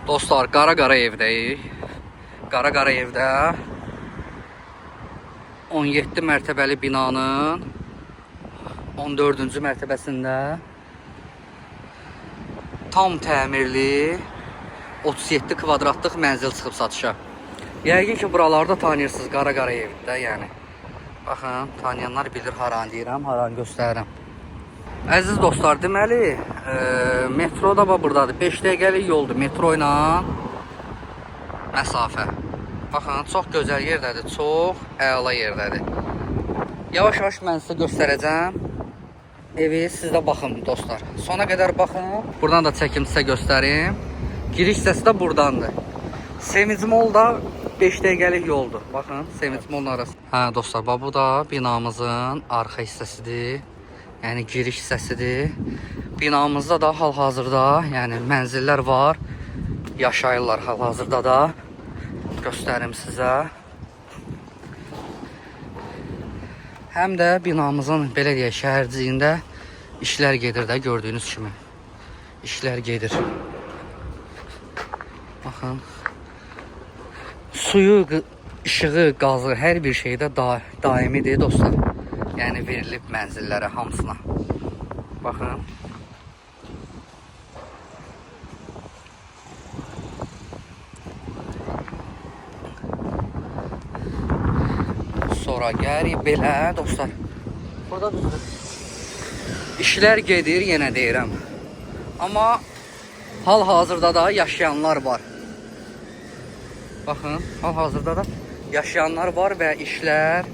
Dostlar, Qara evdəyik. Qara evdə 17 mərtəbəli binanın 14-cü mərtəbəsində tam təmirli 37 kvadratlıq mənzil çıxıb satışa. Yəqin ki, buralarda tanıyırsınız Qara evdə, yəni. Baxın, tanıyanlar bilir haranı deyirəm, haranı göstərirəm. Əziz dostlar, deməli, metro da buradadır. 5 dəqiqəlik yoldur metro ilə məsafə. Baxın, çox gözəl yerdədir, çox əla yerdədir. Yavaş-yavaş mən sizə göstərəcəm evi, siz də baxın dostlar. Sona qədər baxın. Buradan da çəkim sizə göstərim. Giriş hissəsi də buradandır. Sevinç Mall da 5 dəqiqəlik yoldur. Baxın, Sevinç Mall'un arası. Hə dostlar, bu da binamızın arxa hissəsidir. Yəni giriş hissəsidir. Binamızda da hal-hazırda, yəni mənzillər var. Yaşayırlar hal-hazırda da. Göstərim sizə. Həm də binamızın belə deyək şəhərciyində işlər gedir də, gördüyünüz kimi. İşlər gedir. Baxın. Suyu, işığı, qazı, hər bir şeydə daimidir dostlar. Yəni verilib mənzillərə hamısına. Baxın. Sonra gəlir belə dostlar. Burada işlər gedir, yenə deyirəm. Amma hal-hazırda da yaşayanlar var. Baxın, hal-hazırda da yaşayanlar var və işlər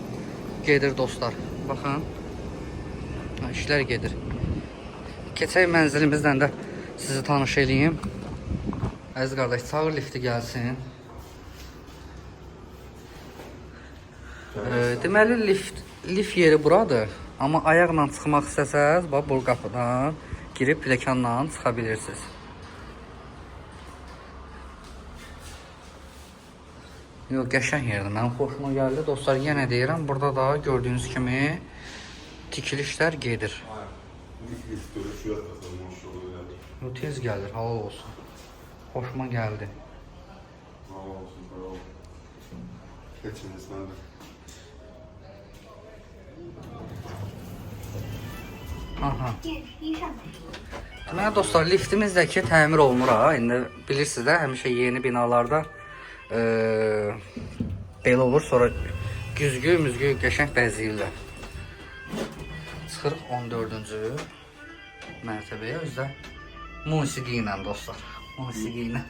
gedir dostlar. Baxın, işlər gedir. Keçək mənzilimizdən də sizi tanış edeyim. Əziz qardaş, çağır lifti gəlsin. Deməli, lift yeri buradır. Amma ayaqla çıxmaq istəsəz, bu qapıdan girib pləkanla çıxa bilirsiniz. Yox, qəşəng yerdir. Mənim xoşuma gəldi. Dostlar, yenə deyirəm, burada da gördüyünüz kimi tikilişlər gedir. Yox, tez gəlir, halal olsun. Xoşuma gəldi. Aha. Deməli dostlar, liftimizdəki təmir olunur ha. İndi bilirsiniz də, həmişə yeni binalarda belə olur, sonra güzgü qəşəng bəzəyirlər. Çıxırıq 14-cü mərtəbəyə, özdə musiqi ilə dostlar. Musiqi ilə.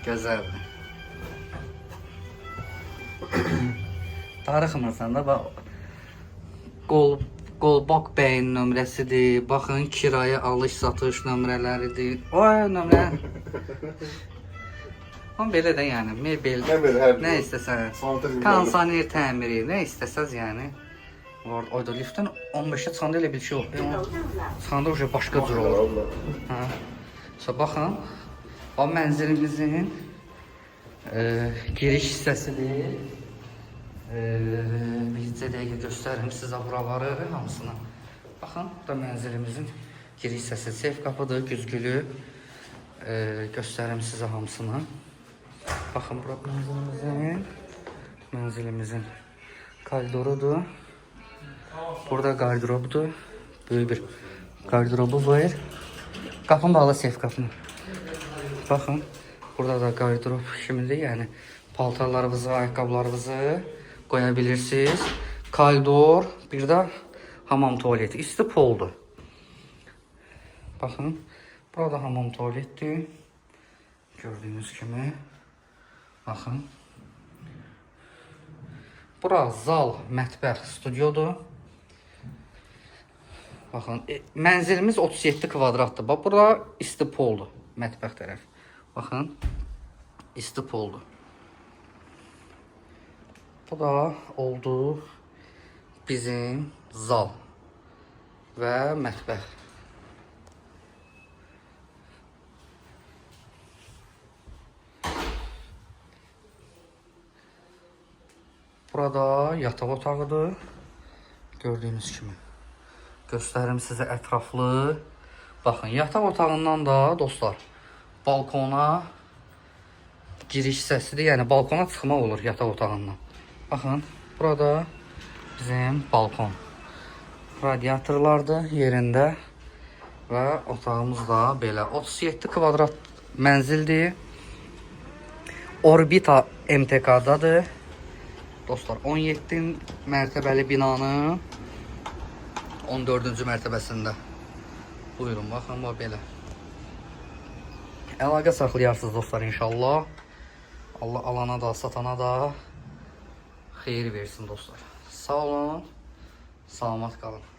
Gözəldir. Darıxmırsan da, Qolbaq bəyin nömrəsidir. Baxın, kirayə alış satış nömrələridir. O nömrə. Amma belə də yəni, mebel, nə istəsən, kondisioner təmiri, nə istəsəz yəni. Orada liftdən 15-ə çıxanda elə bir şey yox. Çıxanda o başqa cür olur. Baxın, o mənzilimizin giriş hissəsidir. Bircə dəqiqə göstərim sizə buraları hamısını. Baxın, bu da mənzilimizin giriş hissəsi. Seyf qapıdır, güzgülü. Göstərim sizə hamısını. Baxın, bura mənzilimizin koridorudur. Burada qardirobudur. Böyük bir qardirobu var. Qapını bağla, seyf qapını. Baxın, burada da qardirob kimidir, yəni paltarlarınızı, ayaqqabılarınızı qoya bilirsiniz. Koridor, bir də hamam tualeti. İsti poldur. Baxın, burada hamam tualetdir. Gördüyünüz kimi. Baxın. Bura zal, mətbəx, studiodur. Baxın, mənzilimiz 37 kvadratdır. Bax, bura isti poldur, mətbəx tərəf. Baxın, isti poldur. Bu da oldu bizim zal və mətbəx. Burada yataq otağıdır. Gördüyünüz kimi. Göstərim sizə ətraflı. Baxın, yataq otağından da dostlar, balkona giriş hissəsidir. Yəni balkona çıxmaq olur yataq otağından. Baxın, burada bizim balkon. Radiatorlardır yerində və otağımız da belə 37 kvadrat mənzildir. Orbita MTK-dadır. Dostlar, 17 mərtəbəli binanın 14-cü mərtəbəsində. Buyurun, baxın, belə. Əlaqə saxlayarsınız dostlar inşallah. Allah alana da, satana da xeyir versin dostlar. Sağ olun, salamat qalın.